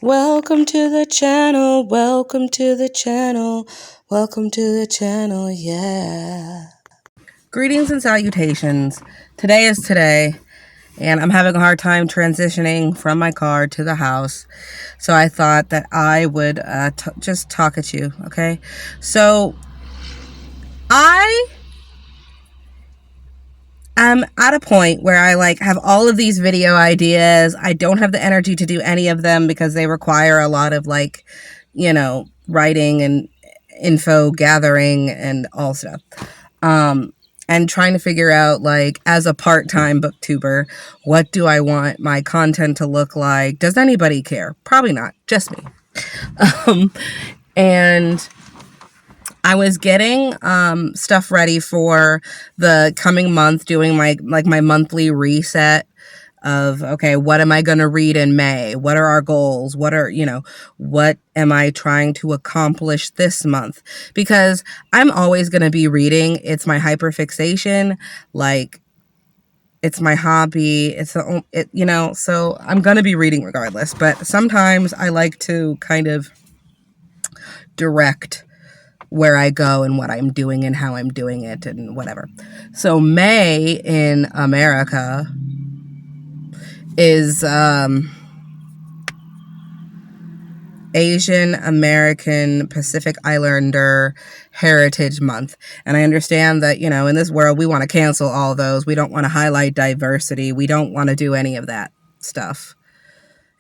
Welcome to the channel, welcome to the channel, welcome to the channel, yeah. Greetings and salutations. Today is today, and I'm having a hard time transitioning from my car to the house. So I thought that I would just talk at you, okay? So I am at a point where I have all of these video ideas. I don't have the energy to do any of them because they require a lot of writing and info gathering and all stuff. And trying to figure out, as a part-time booktuber, what do I want my content to look like? Does anybody care? Probably not, just me. And I was getting stuff ready for the coming month, doing my monthly reset of, okay, what am I going to read in May? What are our goals? What am I trying to accomplish this month? Because I'm always going to be reading. It's my hyperfixation. It's my hobby. So I'm going to be reading regardless. But sometimes I like to kind of direct where I go and what I'm doing and how I'm doing it and whatever. So May in America is Asian American Pacific Islander Heritage Month. And I understand that, in this world, we want to cancel all those. We don't want to highlight diversity. We don't want to do any of that stuff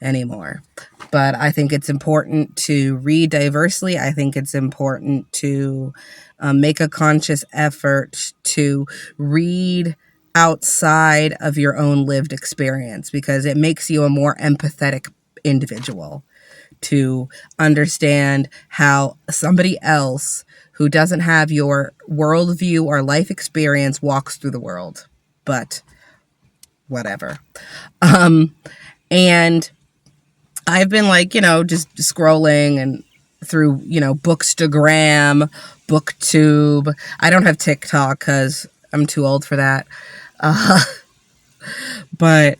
anymore. But I think it's important to read diversely. I think it's important to make a conscious effort to read outside of your own lived experience, because it makes you a more empathetic individual to understand how somebody else who doesn't have your worldview or life experience walks through the world. But whatever. And I've been just scrolling and through, Bookstagram, Booktube. I don't have TikTok because I'm too old for that. But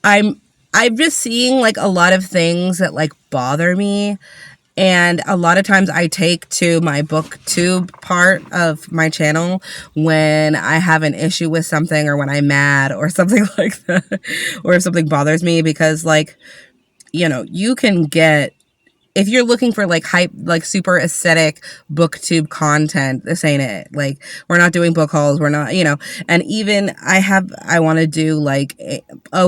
I'm just seeing a lot of things that bother me. And a lot of times I take to my booktube part of my channel when I have an issue with something, or when I'm mad or something like that, or if something bothers me, because you can get, if you're looking for hype, super aesthetic booktube content, this ain't it. We're not doing book hauls. We're not, and even I want to do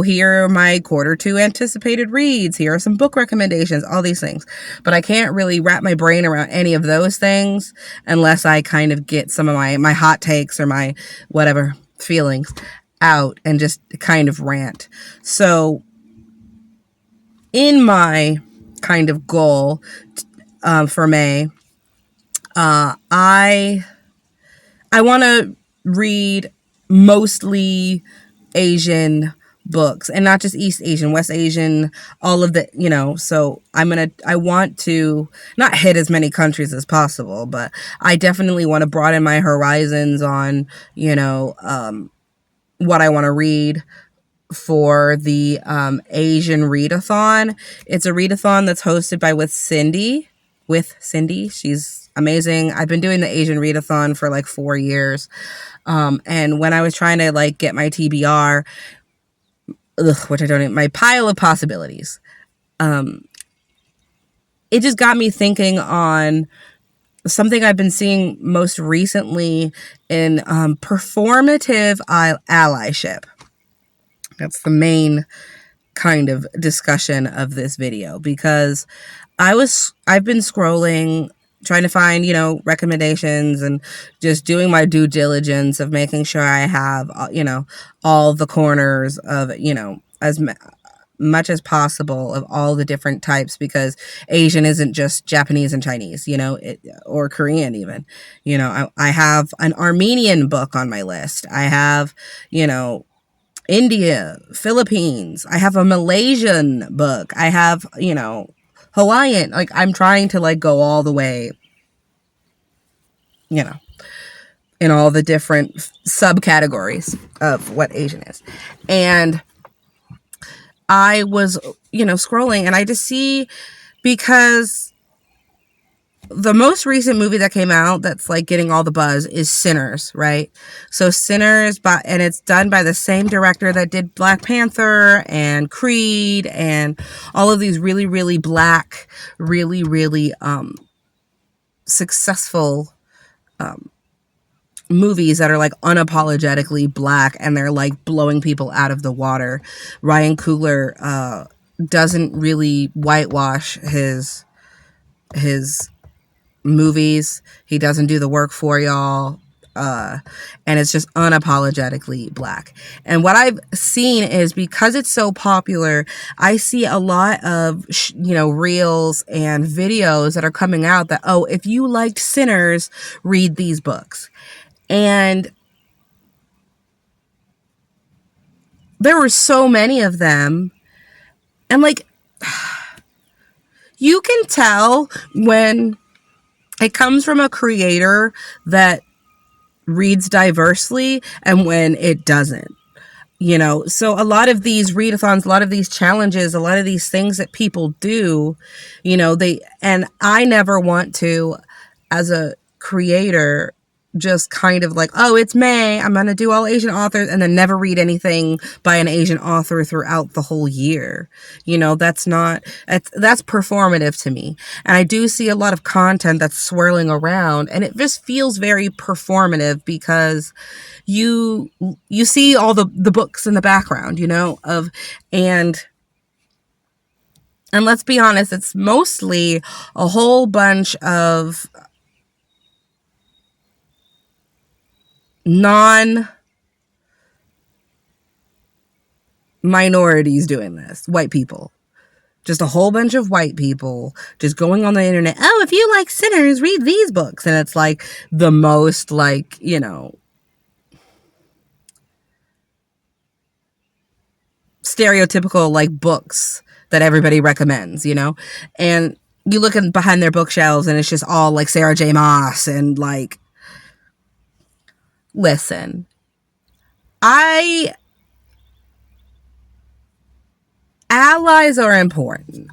here are my Q2 anticipated reads. Here are some book recommendations, all these things. But I can't really wrap my brain around any of those things unless I kind of get some of my hot takes or my whatever feelings out and just kind of rant. So in my kind of goal for May, I want to read mostly Asian books, and not just East Asian, West Asian, all of the, so I want to not hit as many countries as possible, but I definitely want to broaden my horizons on, what I want to read for the Asian readathon. It's a readathon that's hosted by with Cindy. She's amazing. I've been doing the Asian readathon for 4 years. And when I was trying to get my TBR, which I don't even, my pile of possibilities, it just got me thinking on something I've been seeing most recently in performative allyship. That's the main kind of discussion of this video, because I've been scrolling, trying to find, recommendations, and just doing my due diligence of making sure I have, all the corners of, as much as possible of all the different types, because Asian isn't just Japanese and Chinese, or Korean even. I have an Armenian book on my list. I have, India, Philippines. I have a Malaysian book. I have, Hawaiian. I'm trying to go all the way, in all the different subcategories of what Asian is. And I was, scrolling and I just see, because the most recent movie that came out that's like getting all the buzz is Sinners, right? So Sinners, and it's done by the same director that did Black Panther and Creed and all of these really, really black, really, really successful movies that are like unapologetically black, and they're like blowing people out of the water. Ryan Coogler doesn't really whitewash his movies. He doesn't do the work for y'all. And it's just unapologetically black. And what I've seen is, because it's so popular, I see a lot of, reels and videos that are coming out that, oh, if you liked Sinners, read these books. And there were so many of them. And like, you can tell when it comes from a creator that reads diversely and when it doesn't. So a lot of these readathons, a lot of these challenges, a lot of these things that people do, and I never want to, as a creator, just kind of like, oh, it's May, I'm going to do all Asian authors, and then never read anything by an Asian author throughout the whole year. That's performative to me. And I do see a lot of content that's swirling around, and it just feels very performative, because you see all the books in the background, and let's be honest, it's mostly a whole bunch of non-minorities doing this. White people. Just a whole bunch of white people just going on the internet. Oh, if you like Sinners, read these books. And it's like the most like, stereotypical like books that everybody recommends, and you look behind their bookshelves and it's just all like Sarah J. Maas and like, listen, allies are important.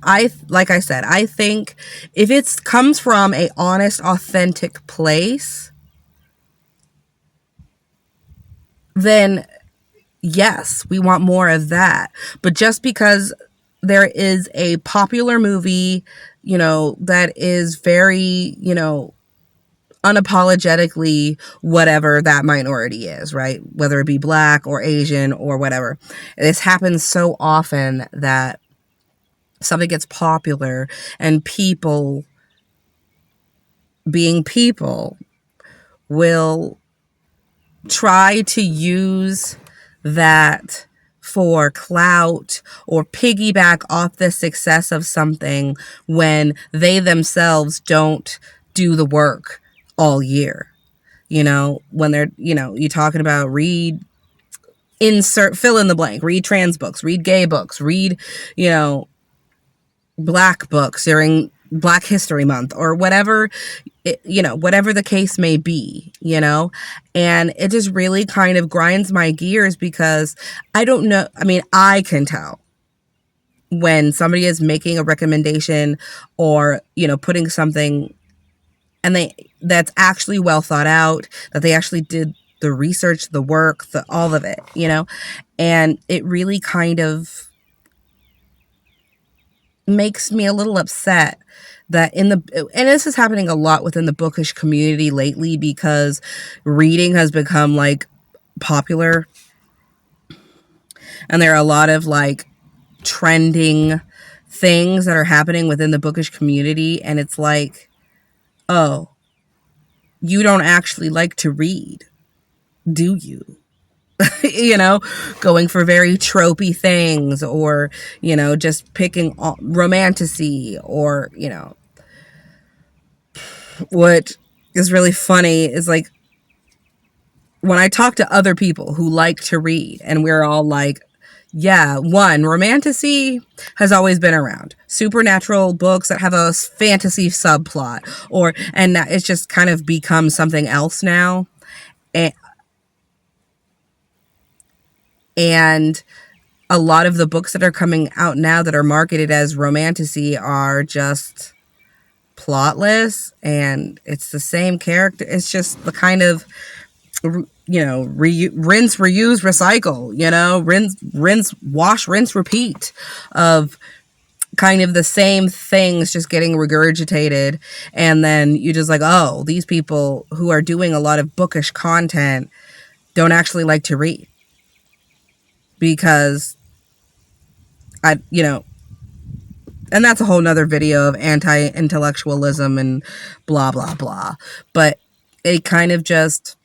Like I said, I think if it comes from a honest, authentic place, then yes, we want more of that. But just because there is a popular movie, that is very, unapologetically whatever that minority is, right? Whether it be black or Asian or whatever. This happens so often that something gets popular and people, being people, will try to use that for clout or piggyback off the success of something when they themselves don't do the work all year. When they're, you're talking about fill in the blank, read trans books, read gay books, read, black books during Black History Month or whatever, whatever the case may be, and it just really kind of grinds my gears, because I don't know. I mean, I can tell when somebody is making a recommendation or, putting something and that's actually well thought out, that they actually did the research, the work, all of it, and it really kind of makes me a little upset that and this is happening a lot within the bookish community lately, because reading has become like popular, and there are a lot of like trending things that are happening within the bookish community, and it's like, oh, you don't actually like to read, do you? Going for very tropey things, or, just picking romantasy, or, what is really funny is like when I talk to other people who like to read, and we're all like, yeah, romantasy has always been around. Supernatural books that have a fantasy subplot, and it's just kind of become something else now. And a lot of the books that are coming out now that are marketed as romantasy are just plotless, and it's the same character. It's just the kind of, rinse, reuse, recycle, rinse, wash, rinse, repeat of kind of the same things just getting regurgitated. And then you just like, oh, these people who are doing a lot of bookish content don't actually like to read, because and that's a whole nother video of anti-intellectualism and blah, blah, blah. But it kind of just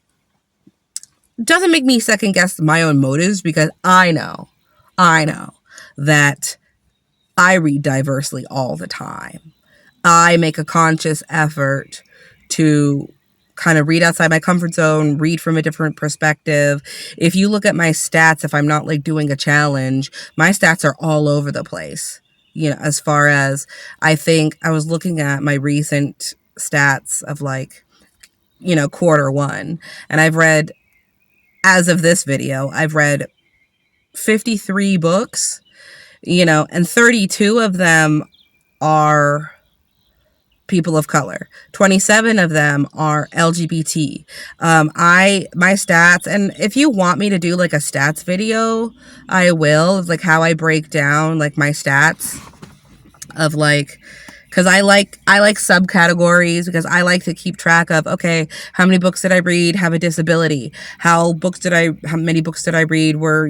doesn't make me second guess my own motives, because I know that I read diversely all the time. I make a conscious effort to kind of read outside my comfort zone, read from a different perspective. If you look at my stats, if I'm not like doing a challenge, my stats are all over the place. As far as, I think I was looking at my recent stats of like, quarter one, and I've read, as of this video, I've read 53 books, and 32 of them are people of color. 27 of them are LGBT. My stats, and if you want me to do like a stats video, I will, like how I break down like my stats of like, because I like subcategories, because I like to keep track of, okay, how many books did I read have a disability? How many books did I read were,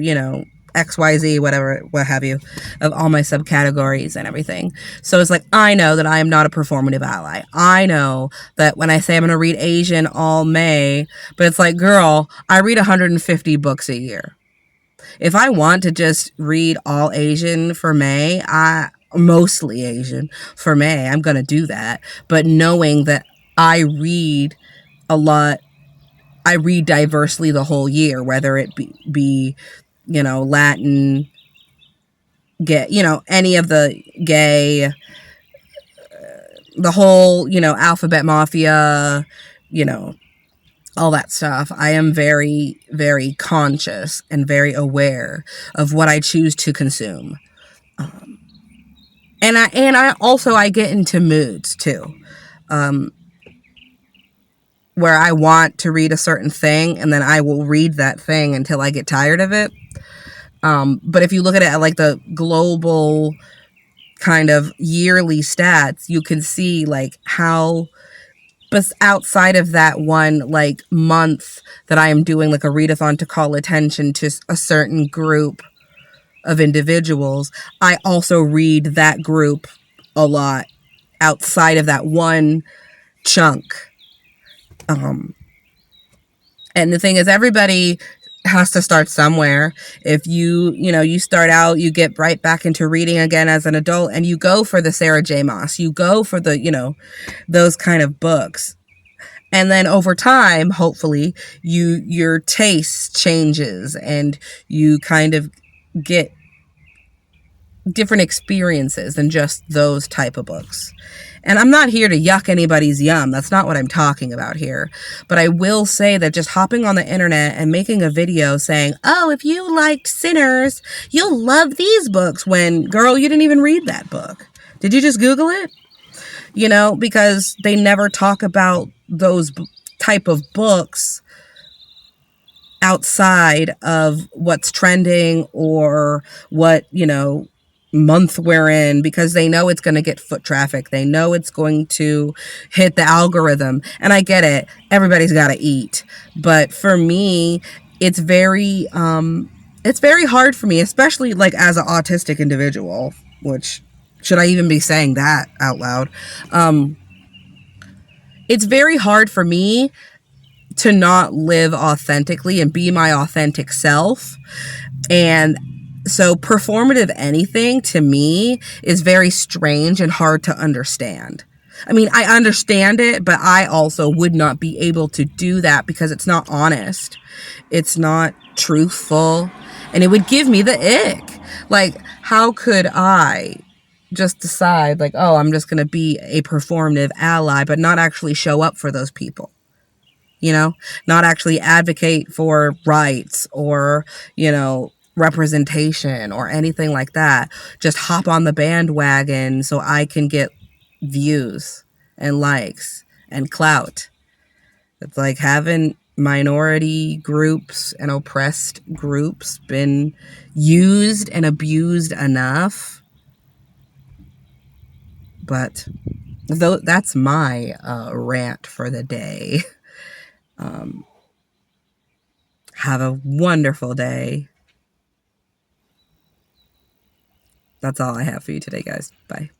XYZ, whatever, what have you, of all my subcategories and everything. So it's like, I know that I am not a performative ally. I know that when I say I'm going to read Asian all May, but it's like, girl, I read 150 books a year. If I want to just read all Asian for May, mostly Asian for May, I'm going to do that. But knowing that I read a lot, I read diversely the whole year, whether it be Latin, gay, any of the gay, the whole, alphabet mafia, all that stuff. I am very, very conscious and very aware of what I choose to consume. And I also, I get into moods too, where I want to read a certain thing, and then I will read that thing until I get tired of it. But if you look at it at like the global kind of yearly stats, you can see like how, but outside of that one like month that I am doing like a readathon to call attention to a certain group of individuals, I also read that group a lot outside of that one chunk. And the thing is, everybody has to start somewhere. If you start out, you get right back into reading again as an adult, and you go for the Sarah J. Maas, you go for the, those kind of books. And then over time, hopefully, your taste changes and you kind of get different experiences than just those type of books. And I'm not here to yuck anybody's yum. That's not what I'm talking about here. But I will say that just hopping on the internet and making a video saying, oh, if you liked Sinners, you'll love these books, when, girl, you didn't even read that book. Did you just Google it? Because they never talk about those type of books outside of what's trending or what, month we're in, because they know it's going to get foot traffic. They know it's going to hit the algorithm. And I get it. Everybody's got to eat. But for me, it's very hard for me, especially like as an autistic individual, which, should I even be saying that out loud? It's very hard for me to not live authentically and be my authentic self. And so performative anything to me is very strange and hard to understand. I mean, I understand it, but I also would not be able to do that because it's not honest. It's not truthful. And it would give me the ick. Like, how could I just decide like, oh, I'm just going to be a performative ally, but not actually show up for those people? Not actually advocate for rights or, representation or anything like that. Just hop on the bandwagon so I can get views and likes and clout. It's like, having minority groups and oppressed groups been used and abused enough? But that's my rant for the day. Have a wonderful day. That's all I have for you today, guys. Bye.